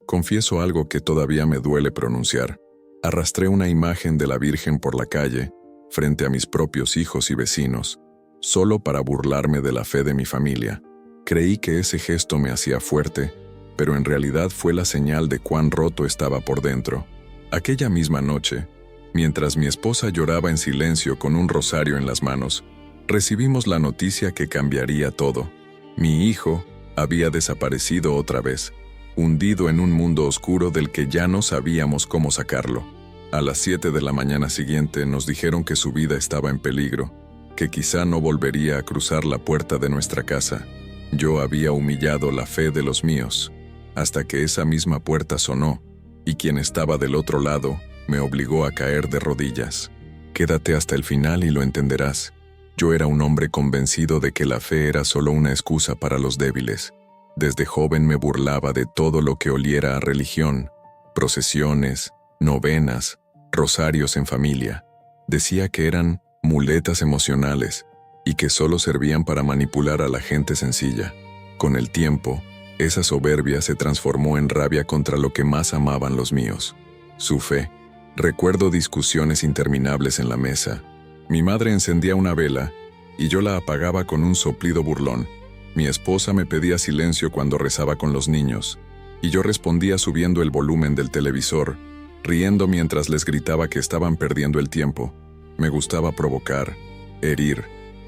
Confieso algo que todavía me duele pronunciar. Arrastré una imagen de la Virgen por la calle, frente a mis propios hijos y vecinos, solo para burlarme de la fe de mi familia. Creí que ese gesto me hacía fuerte, pero en realidad fue la señal de cuán roto estaba por dentro. Aquella misma noche, mientras mi esposa lloraba en silencio con un rosario en las manos, recibimos la noticia que cambiaría todo. Mi hijo había desaparecido otra vez, hundido en un mundo oscuro del que ya no sabíamos cómo sacarlo. A las 7 de la mañana siguiente nos dijeron que su vida estaba en peligro, que quizá no volvería a cruzar la puerta de nuestra casa. Yo había humillado la fe de los míos, hasta que esa misma puerta sonó, y quien estaba del otro lado me obligó a caer de rodillas. Quédate hasta el final y lo entenderás. Yo era un hombre convencido de que la fe era solo una excusa para los débiles. Desde joven me burlaba de todo lo que oliera a religión, procesiones, novenas, rosarios en familia. Decía que eran muletas emocionales y que solo servían para manipular a la gente sencilla. Con el tiempo, esa soberbia se transformó en rabia contra lo que más amaban los míos, su fe. Recuerdo discusiones interminables en la mesa. Mi madre encendía una vela y yo la apagaba con un soplido burlón. Mi esposa me pedía silencio cuando rezaba con los niños, y yo respondía subiendo el volumen del televisor, riendo mientras les gritaba que estaban perdiendo el tiempo. Me gustaba provocar, herir,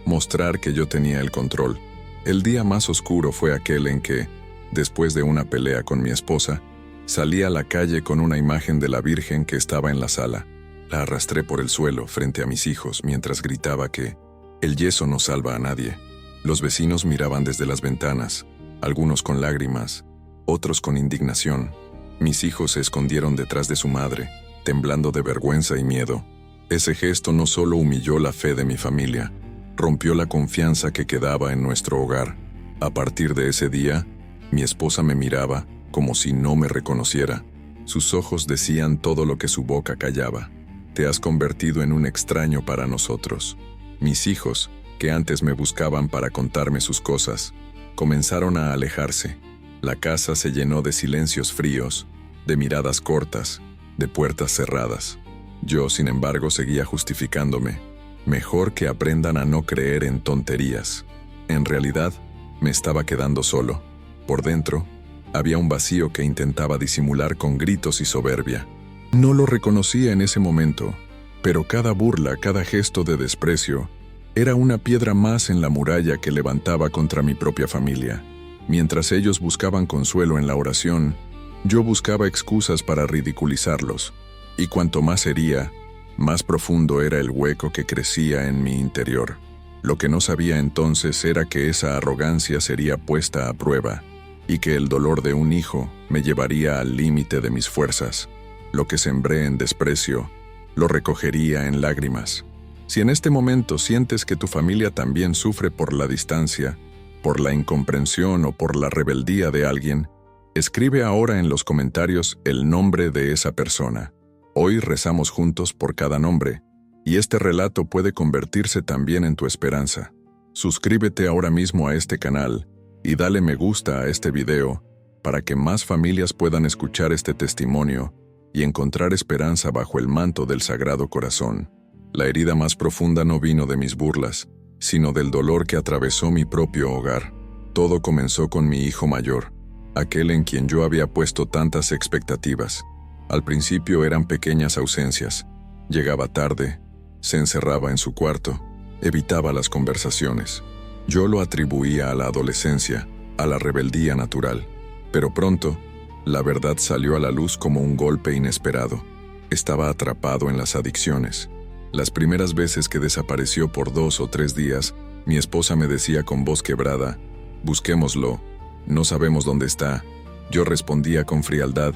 mostrar que yo tenía el control. El día más oscuro fue aquel en que, después de una pelea con mi esposa, salí a la calle con una imagen de la Virgen que estaba en la sala. La arrastré por el suelo frente a mis hijos mientras gritaba que el yeso no salva a nadie. Los vecinos miraban desde las ventanas, algunos con lágrimas, otros con indignación. Mis hijos se escondieron detrás de su madre, temblando de vergüenza y miedo. Ese gesto no solo humilló la fe de mi familia, rompió la confianza que quedaba en nuestro hogar. A partir de ese día, mi esposa me miraba como si no me reconociera. Sus ojos decían todo lo que su boca callaba. Te has convertido en un extraño para nosotros. Mis hijos, que antes me buscaban para contarme sus cosas, comenzaron a alejarse. La casa se llenó de silencios fríos, de miradas cortas, de puertas cerradas. Yo, sin embargo, seguía justificándome. Mejor que aprendan a no creer en tonterías. En realidad, me estaba quedando solo. Por dentro, había un vacío que intentaba disimular con gritos y soberbia. No lo reconocía en ese momento, pero cada burla, cada gesto de desprecio, era una piedra más en la muralla que levantaba contra mi propia familia. Mientras ellos buscaban consuelo en la oración, yo buscaba excusas para ridiculizarlos, y cuanto más hería, más profundo era el hueco que crecía en mi interior. Lo que no sabía entonces era que esa arrogancia sería puesta a prueba, y que el dolor de un hijo me llevaría al límite de mis fuerzas. Lo que sembré en desprecio, lo recogería en lágrimas. Si en este momento sientes que tu familia también sufre por la distancia, por la incomprensión o por la rebeldía de alguien, escribe ahora en los comentarios el nombre de esa persona. Hoy rezamos juntos por cada nombre, y este relato puede convertirse también en tu esperanza. Suscríbete ahora mismo a este canal y dale me gusta a este video para que más familias puedan escuchar este testimonio y encontrar esperanza bajo el manto del Sagrado Corazón. La herida más profunda no vino de mis burlas, sino del dolor que atravesó mi propio hogar. Todo comenzó con mi hijo mayor, aquel en quien yo había puesto tantas expectativas. Al principio eran pequeñas ausencias. Llegaba tarde, se encerraba en su cuarto, evitaba las conversaciones. Yo lo atribuía a la adolescencia, a la rebeldía natural. Pero pronto, la verdad salió a la luz como un golpe inesperado. Estaba atrapado en las adicciones. Las primeras veces que desapareció por 2 o 3 días, mi esposa me decía con voz quebrada, «Busquémoslo, no sabemos dónde está». Yo respondía con frialdad,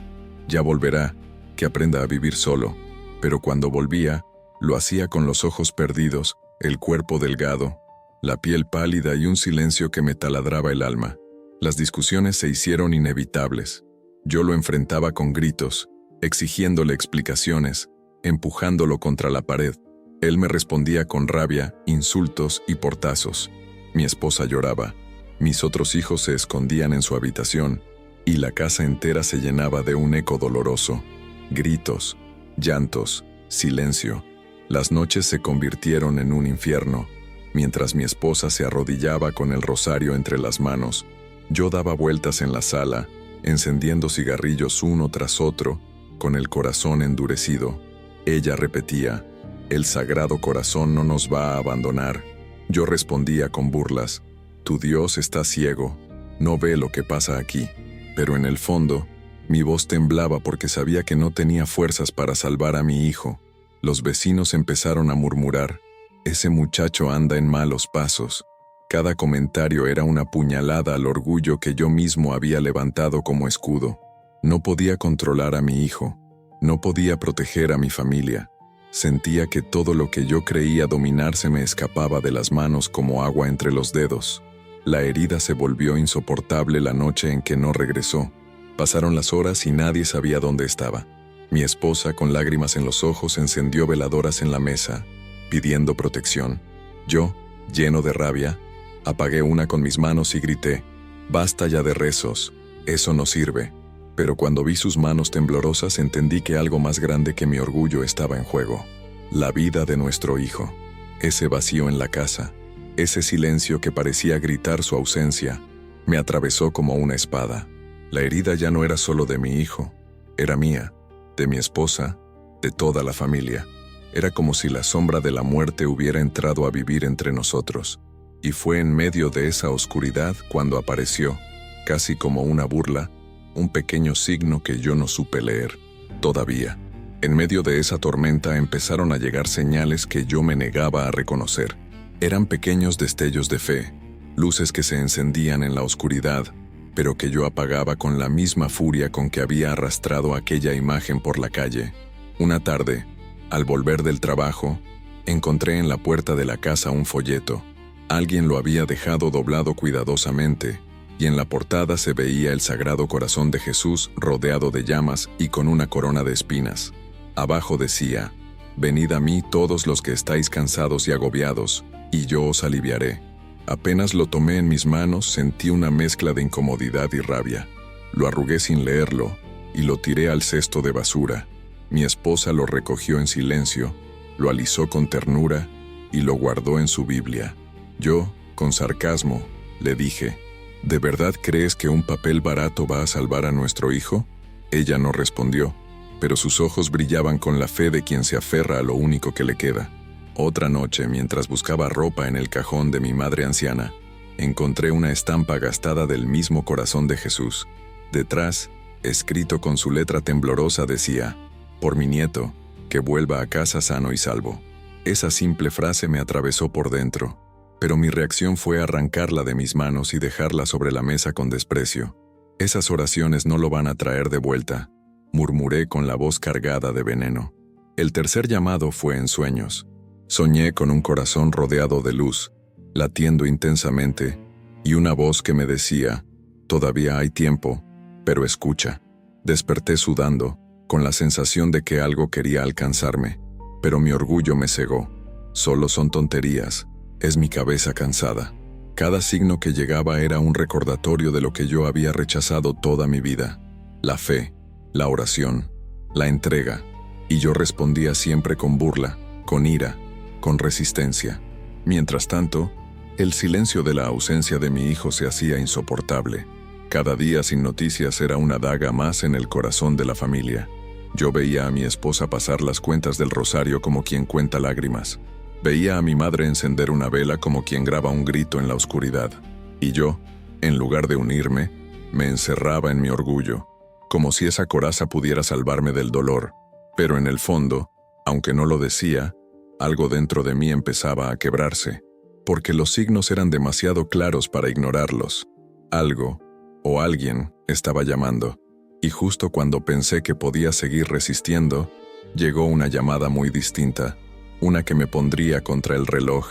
«Ya volverá, que aprenda a vivir solo». Pero cuando volvía, lo hacía con los ojos perdidos, el cuerpo delgado, la piel pálida y un silencio que me taladraba el alma. Las discusiones se hicieron inevitables. Yo lo enfrentaba con gritos, exigiéndole explicaciones, empujándolo contra la pared. Él me respondía con rabia, insultos y portazos. Mi esposa lloraba. Mis otros hijos se escondían en su habitación, y la casa entera se llenaba de un eco doloroso. Gritos, llantos, silencio. Las noches se convirtieron en un infierno. Mientras mi esposa se arrodillaba con el rosario entre las manos, yo daba vueltas en la sala, encendiendo cigarrillos uno tras otro, con el corazón endurecido. Ella repetía: «El Sagrado Corazón no nos va a abandonar». Yo respondía con burlas: «Tu Dios está ciego, no ve lo que pasa aquí». Pero en el fondo, mi voz temblaba porque sabía que no tenía fuerzas para salvar a mi hijo. Los vecinos empezaron a murmurar: «Ese muchacho anda en malos pasos». Cada comentario era una puñalada al orgullo que yo mismo había levantado como escudo. No podía controlar a mi hijo, no podía proteger a mi familia. Sentía que todo lo que yo creía dominar se me escapaba de las manos como agua entre los dedos. La herida se volvió insoportable la noche en que no regresó. Pasaron las horas y nadie sabía dónde estaba. Mi esposa, con lágrimas en los ojos, encendió veladoras en la mesa, pidiendo protección. Yo, lleno de rabia, apagué una con mis manos y grité: «Basta ya de rezos, eso no sirve». Pero cuando vi sus manos temblorosas entendí que algo más grande que mi orgullo estaba en juego. La vida de nuestro hijo. Ese vacío en la casa, ese silencio que parecía gritar su ausencia, me atravesó como una espada. La herida ya no era solo de mi hijo, era mía, de mi esposa, de toda la familia. Era como si la sombra de la muerte hubiera entrado a vivir entre nosotros. Y fue en medio de esa oscuridad cuando apareció, casi como una burla, un pequeño signo que yo no supe leer. Todavía, en medio de esa tormenta empezaron a llegar señales que yo me negaba a reconocer. Eran pequeños destellos de fe, luces que se encendían en la oscuridad, pero que yo apagaba con la misma furia con que había arrastrado aquella imagen por la calle. Una tarde, al volver del trabajo, encontré en la puerta de la casa un folleto. Alguien lo había dejado doblado cuidadosamente, y en la portada se veía el Sagrado Corazón de Jesús rodeado de llamas y con una corona de espinas. Abajo decía: «Venid a mí todos los que estáis cansados y agobiados, y yo os aliviaré». Apenas lo tomé en mis manos, sentí una mezcla de incomodidad y rabia. Lo arrugué sin leerlo, y lo tiré al cesto de basura. Mi esposa lo recogió en silencio, lo alisó con ternura, y lo guardó en su Biblia. Yo, con sarcasmo, le dije: «¿De verdad crees que un papel barato va a salvar a nuestro hijo?». Ella no respondió, pero sus ojos brillaban con la fe de quien se aferra a lo único que le queda. Otra noche, mientras buscaba ropa en el cajón de mi madre anciana, encontré una estampa gastada del mismo corazón de Jesús. Detrás, escrito con su letra temblorosa, decía: «Por mi nieto, que vuelva a casa sano y salvo». Esa simple frase me atravesó por dentro, pero mi reacción fue arrancarla de mis manos y dejarla sobre la mesa con desprecio. «Esas oraciones no lo van a traer de vuelta», murmuré con la voz cargada de veneno. El tercer llamado fue en sueños. Soñé con un corazón rodeado de luz, latiendo intensamente, y una voz que me decía: «Todavía hay tiempo, pero escucha». Desperté sudando, con la sensación de que algo quería alcanzarme, pero mi orgullo me cegó. «Solo son tonterías, es mi cabeza cansada». Cada signo que llegaba era un recordatorio de lo que yo había rechazado toda mi vida: la fe, la oración, la entrega, y yo respondía siempre con burla, con ira, con resistencia. Mientras tanto, el silencio de la ausencia de mi hijo se hacía insoportable. Cada día sin noticias era una daga más en el corazón de la familia. Yo veía a mi esposa pasar las cuentas del rosario como quien cuenta lágrimas. Veía a mi madre encender una vela como quien graba un grito en la oscuridad. Y yo, en lugar de unirme, me encerraba en mi orgullo, como si esa coraza pudiera salvarme del dolor. Pero en el fondo, aunque no lo decía, algo dentro de mí empezaba a quebrarse, porque los signos eran demasiado claros para ignorarlos. Algo, o alguien, estaba llamando, y justo cuando pensé que podía seguir resistiendo, llegó una llamada muy distinta, una que me pondría contra el reloj.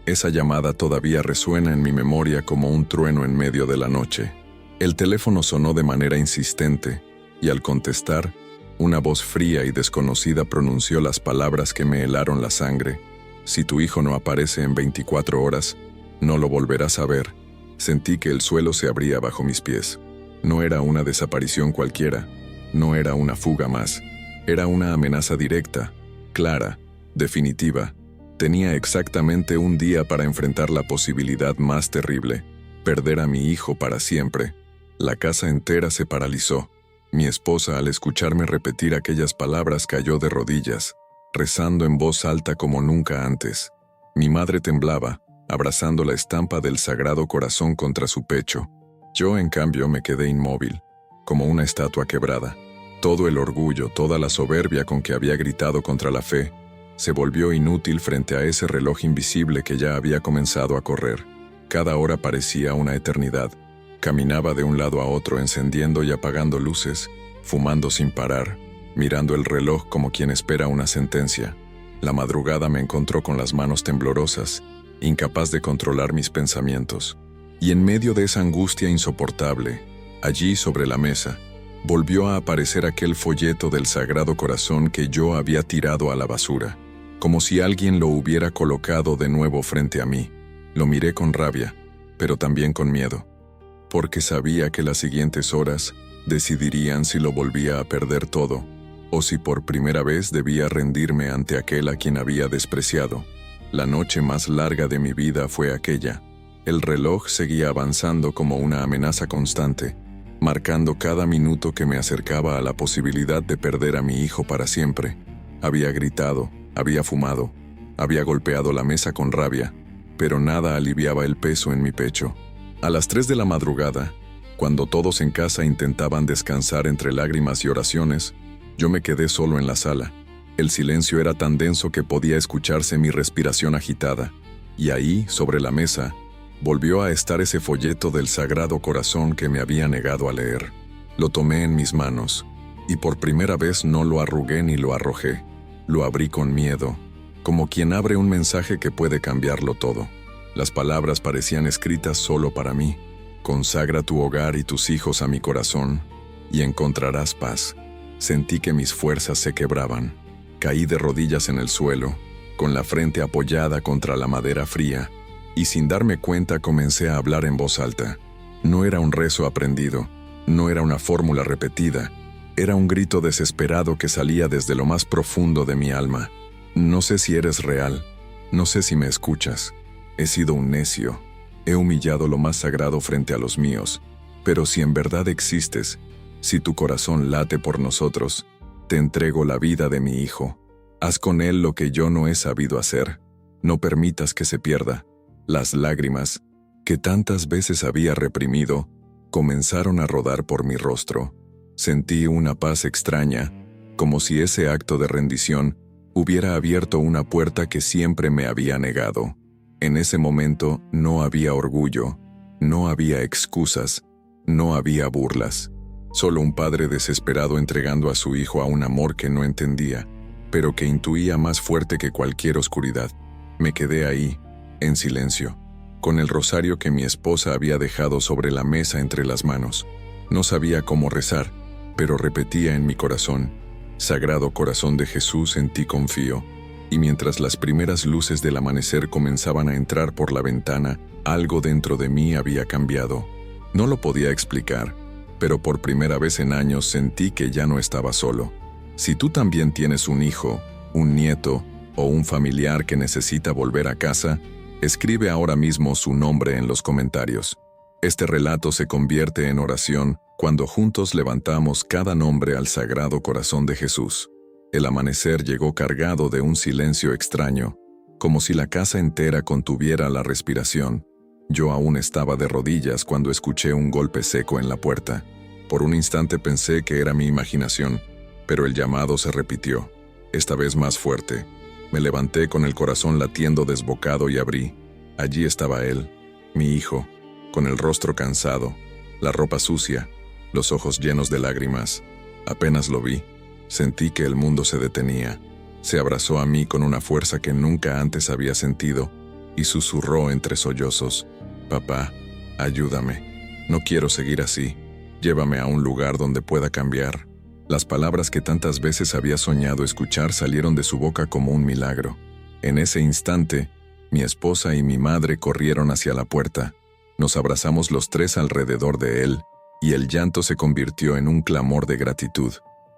Esa llamada todavía resuena en mi memoria como un trueno en medio de la noche. El teléfono sonó de manera insistente, y al contestar, una voz fría y desconocida pronunció las palabras que me helaron la sangre: «Si tu hijo no aparece en 24 horas, no lo volverás a ver». Sentí que el suelo se abría bajo mis pies. No era una desaparición cualquiera, no era una fuga más. Era una amenaza directa, clara, definitiva. Tenía exactamente un día para enfrentar la posibilidad más terrible: perder a mi hijo para siempre. La casa entera se paralizó. Mi esposa, al escucharme repetir aquellas palabras, cayó de rodillas, rezando en voz alta como nunca antes. Mi madre temblaba, abrazando la estampa del Sagrado Corazón contra su pecho. Yo, en cambio, me quedé inmóvil, como una estatua quebrada. Todo el orgullo, toda la soberbia con que había gritado contra la fe, se volvió inútil frente a ese reloj invisible que ya había comenzado a correr. Cada hora parecía una eternidad. Caminaba de un lado a otro, encendiendo y apagando luces, fumando sin parar, mirando el reloj como quien espera una sentencia. La madrugada me encontró con las manos temblorosas, incapaz de controlar mis pensamientos. Y en medio de esa angustia insoportable, allí sobre la mesa, volvió a aparecer aquel folleto del Sagrado Corazón que yo había tirado a la basura, como si alguien lo hubiera colocado de nuevo frente a mí. Lo miré con rabia, pero también con miedo, porque sabía que las siguientes horas decidirían si lo volvía a perder todo, o si por primera vez debía rendirme ante aquel a quien había despreciado. La noche más larga de mi vida fue aquella. El reloj seguía avanzando como una amenaza constante, marcando cada minuto que me acercaba a la posibilidad de perder a mi hijo para siempre. Había gritado, había fumado, había golpeado la mesa con rabia, pero nada aliviaba el peso en mi pecho. A las 3 de la madrugada, cuando todos en casa intentaban descansar entre lágrimas y oraciones, yo me quedé solo en la sala. El silencio era tan denso que podía escucharse mi respiración agitada, y ahí, sobre la mesa, volvió a estar ese folleto del Sagrado Corazón que me había negado a leer. Lo tomé en mis manos, y por primera vez no lo arrugué ni lo arrojé. Lo abrí con miedo, como quien abre un mensaje que puede cambiarlo todo. Las palabras parecían escritas solo para mí. Consagra tu hogar y tus hijos a mi corazón, y encontrarás paz. Sentí que mis fuerzas se quebraban. Caí de rodillas en el suelo, con la frente apoyada contra la madera fría, y sin darme cuenta comencé a hablar en voz alta. No era un rezo aprendido, no era una fórmula repetida, era un grito desesperado que salía desde lo más profundo de mi alma. No sé si eres real, no sé si me escuchas. He sido un necio, he humillado lo más sagrado frente a los míos, pero si en verdad existes, si tu corazón late por nosotros, te entrego la vida de mi hijo. Haz con él lo que yo no he sabido hacer. No permitas que se pierda. Las lágrimas, que tantas veces había reprimido, comenzaron a rodar por mi rostro. Sentí una paz extraña, como si ese acto de rendición hubiera abierto una puerta que siempre me había negado. En ese momento no había orgullo, no había excusas, no había burlas. Solo un padre desesperado entregando a su hijo a un amor que no entendía, pero que intuía más fuerte que cualquier oscuridad. Me quedé ahí, en silencio, con el rosario que mi esposa había dejado sobre la mesa entre las manos. No sabía cómo rezar, pero repetía en mi corazón: Sagrado Corazón de Jesús, en ti confío. Y mientras las primeras luces del amanecer comenzaban a entrar por la ventana, algo dentro de mí había cambiado. No lo podía explicar, pero por primera vez en años sentí que ya no estaba solo. Si tú también tienes un hijo, un nieto o un familiar que necesita volver a casa, escribe ahora mismo su nombre en los comentarios. Este relato se convierte en oración cuando juntos levantamos cada nombre al Sagrado Corazón de Jesús. El amanecer llegó cargado de un silencio extraño, como si la casa entera contuviera la respiración. Yo aún estaba de rodillas cuando escuché un golpe seco en la puerta. Por un instante pensé que era mi imaginación, pero el llamado se repitió, esta vez más fuerte. Me levanté con el corazón latiendo desbocado y abrí. Allí estaba él, mi hijo, con el rostro cansado, la ropa sucia, los ojos llenos de lágrimas. Apenas lo vi, sentí que el mundo se detenía. Se abrazó a mí con una fuerza que nunca antes había sentido y susurró entre sollozos: «Papá, ayúdame. No quiero seguir así. Llévame a un lugar donde pueda cambiar». Las palabras que tantas veces había soñado escuchar salieron de su boca como un milagro. En ese instante, mi esposa y mi madre corrieron hacia la puerta. Nos abrazamos los tres alrededor de él, y el llanto se convirtió en un clamor de gratitud.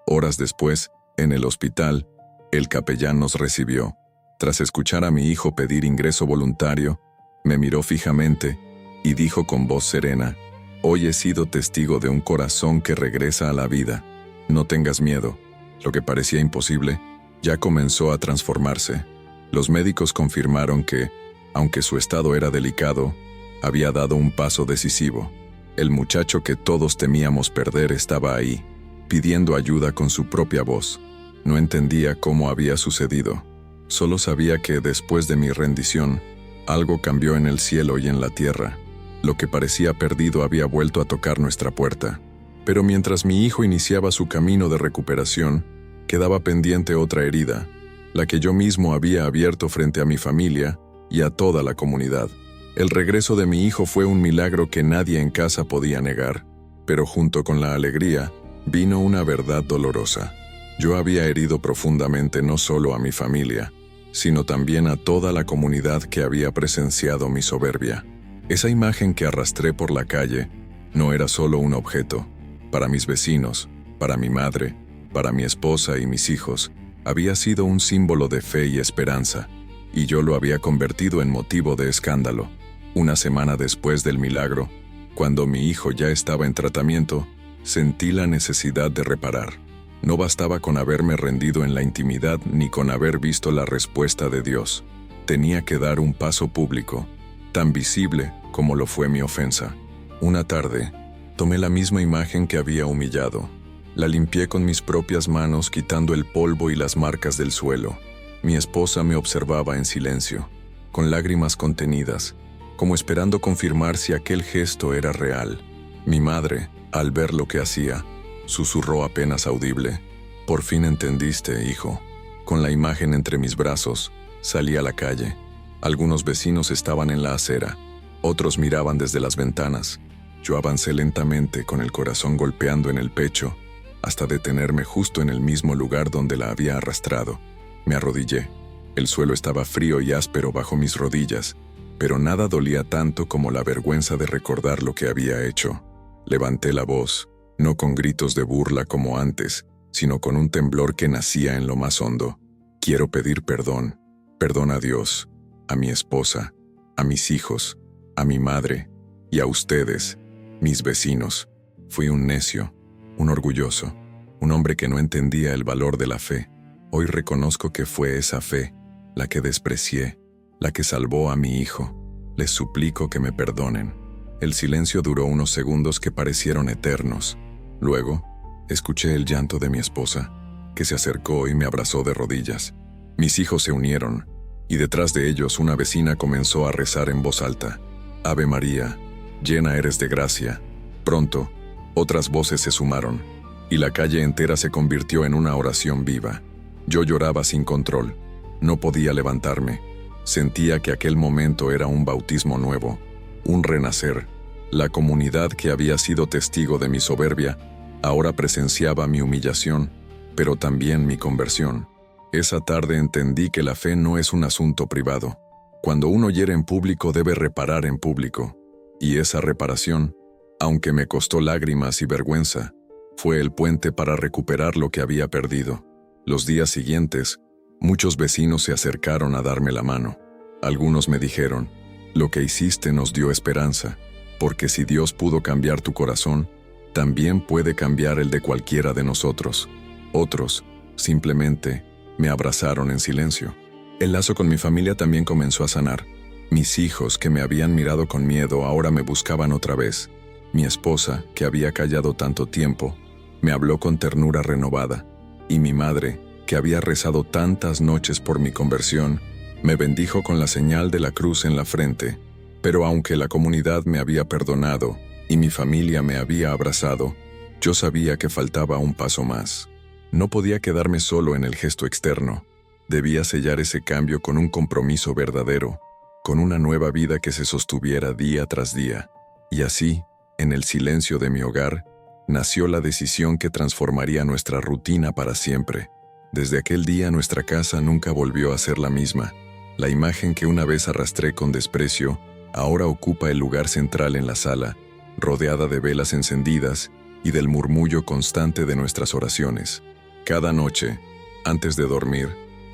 Horas después, en el hospital, el capellán nos recibió. Tras escuchar a mi hijo pedir ingreso voluntario, me miró fijamente y dijo con voz serena: «Hoy he sido testigo de un corazón que regresa a la vida. No tengas miedo». Lo que parecía imposible, ya comenzó a transformarse. Los médicos confirmaron que, aunque su estado era delicado, había dado un paso decisivo. El muchacho que todos temíamos perder estaba ahí, pidiendo ayuda con su propia voz. No entendía cómo había sucedido. Solo sabía que, después de mi rendición, algo cambió en el cielo y en la tierra. Lo que parecía perdido había vuelto a tocar nuestra puerta. Pero mientras mi hijo iniciaba su camino de recuperación, quedaba pendiente otra herida, la que yo mismo había abierto frente a mi familia y a toda la comunidad. El regreso de mi hijo fue un milagro que nadie en casa podía negar, pero junto con la alegría vino una verdad dolorosa. Yo había herido profundamente no solo a mi familia, sino también a toda la comunidad que había presenciado mi soberbia. Esa imagen que arrastré por la calle no era solo un objeto. Para mis vecinos, para mi madre, para mi esposa y mis hijos, había sido un símbolo de fe y esperanza, y yo lo había convertido en motivo de escándalo. Una semana después del milagro, cuando mi hijo ya estaba en tratamiento, sentí la necesidad de reparar. No bastaba con haberme rendido en la intimidad ni con haber visto la respuesta de Dios. Tenía que dar un paso público, tan visible como lo fue mi ofensa. Una tarde, tomé la misma imagen que había humillado. La limpié con mis propias manos, quitando el polvo y las marcas del suelo. Mi esposa me observaba en silencio, con lágrimas contenidas, como esperando confirmar si aquel gesto era real. Mi madre, al ver lo que hacía, susurró apenas audible: «Por fin entendiste, hijo». Con la imagen entre mis brazos, salí a la calle. Algunos vecinos estaban en la acera, otros miraban desde las ventanas. Yo avancé lentamente, con el corazón golpeando en el pecho, hasta detenerme justo en el mismo lugar donde la había arrastrado. Me arrodillé. El suelo estaba frío y áspero bajo mis rodillas, pero nada dolía tanto como la vergüenza de recordar lo que había hecho. Levanté la voz, no con gritos de burla como antes, sino con un temblor que nacía en lo más hondo. «Quiero pedir perdón. Perdón a Dios, a mi esposa, a mis hijos, a mi madre y a ustedes, mis vecinos. Fui un necio, un orgulloso, un hombre que no entendía el valor de la fe. Hoy reconozco que fue esa fe la que desprecié, la que salvó a mi hijo. Les suplico que me perdonen». El silencio duró unos segundos que parecieron eternos. Luego, escuché el llanto de mi esposa, que se acercó y me abrazó de rodillas. Mis hijos se unieron, y detrás de ellos una vecina comenzó a rezar en voz alta: «Ave María, llena eres de gracia». Pronto, otras voces se sumaron, y la calle entera se convirtió en una oración viva. Yo lloraba sin control. No podía levantarme. Sentía que aquel momento era un bautismo nuevo, un renacer. La comunidad que había sido testigo de mi soberbia ahora presenciaba mi humillación, pero también mi conversión. Esa tarde entendí que la fe no es un asunto privado. Cuando uno hiere en público, debe reparar en público. Y esa reparación, aunque me costó lágrimas y vergüenza, fue el puente para recuperar lo que había perdido. Los días siguientes, muchos vecinos se acercaron a darme la mano. Algunos me dijeron: «Lo que hiciste nos dio esperanza, porque si Dios pudo cambiar tu corazón, también puede cambiar el de cualquiera de nosotros». Otros, simplemente, me abrazaron en silencio. El lazo con mi familia también comenzó a sanar. Mis hijos, que me habían mirado con miedo, ahora me buscaban otra vez. Mi esposa, que había callado tanto tiempo, me habló con ternura renovada. Y mi madre, que había rezado tantas noches por mi conversión, me bendijo con la señal de la cruz en la frente. Pero aunque la comunidad me había perdonado y mi familia me había abrazado, yo sabía que faltaba un paso más. No podía quedarme solo en el gesto externo. Debía sellar ese cambio con un compromiso verdadero, con una nueva vida que se sostuviera día tras día. Y así, en el silencio de mi hogar, nació la decisión que transformaría nuestra rutina para siempre. Desde aquel día nuestra casa nunca volvió a ser la misma. La imagen que una vez arrastré con desprecio, ahora ocupa el lugar central en la sala, rodeada de velas encendidas y del murmullo constante de nuestras oraciones. Cada noche, antes de dormir,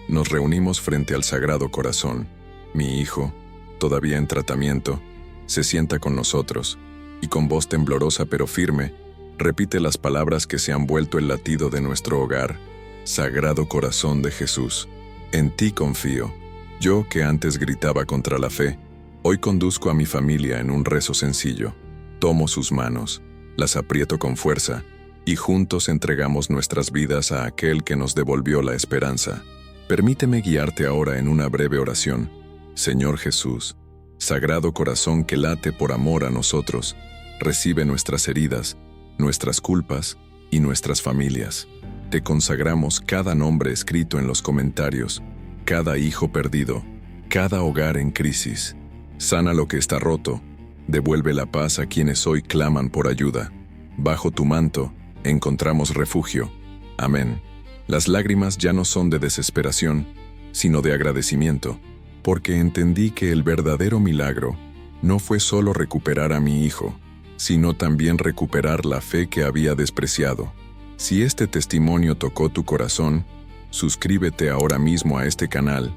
nos reunimos frente al Sagrado Corazón. Mi hijo, todavía en tratamiento, se sienta con nosotros y con voz temblorosa pero firme, repite las palabras que se han vuelto el latido de nuestro hogar. Sagrado Corazón de Jesús, en ti confío. Yo, que antes gritaba contra la fe, hoy conduzco a mi familia en un rezo sencillo. Tomo sus manos, las aprieto con fuerza, y juntos entregamos nuestras vidas a aquel que nos devolvió la esperanza. Permíteme guiarte ahora en una breve oración. Señor Jesús, Sagrado Corazón que late por amor a nosotros, recibe nuestras heridas, nuestras culpas y nuestras familias. Te consagramos cada nombre escrito en los comentarios, cada hijo perdido, cada hogar en crisis. Sana lo que está roto, devuelve la paz a quienes hoy claman por ayuda. Bajo tu manto encontramos refugio. Amén. Las lágrimas ya no son de desesperación, sino de agradecimiento, porque entendí que el verdadero milagro no fue solo recuperar a mi hijo, sino también recuperar la fe que había despreciado. Si este testimonio tocó tu corazón, suscríbete ahora mismo a este canal,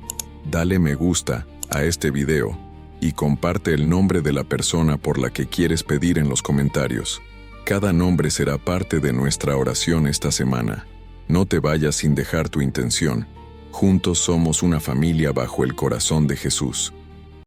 dale me gusta a este video y comparte el nombre de la persona por la que quieres pedir en los comentarios. Cada nombre será parte de nuestra oración esta semana. No te vayas sin dejar tu intención. Juntos somos una familia bajo el corazón de Jesús.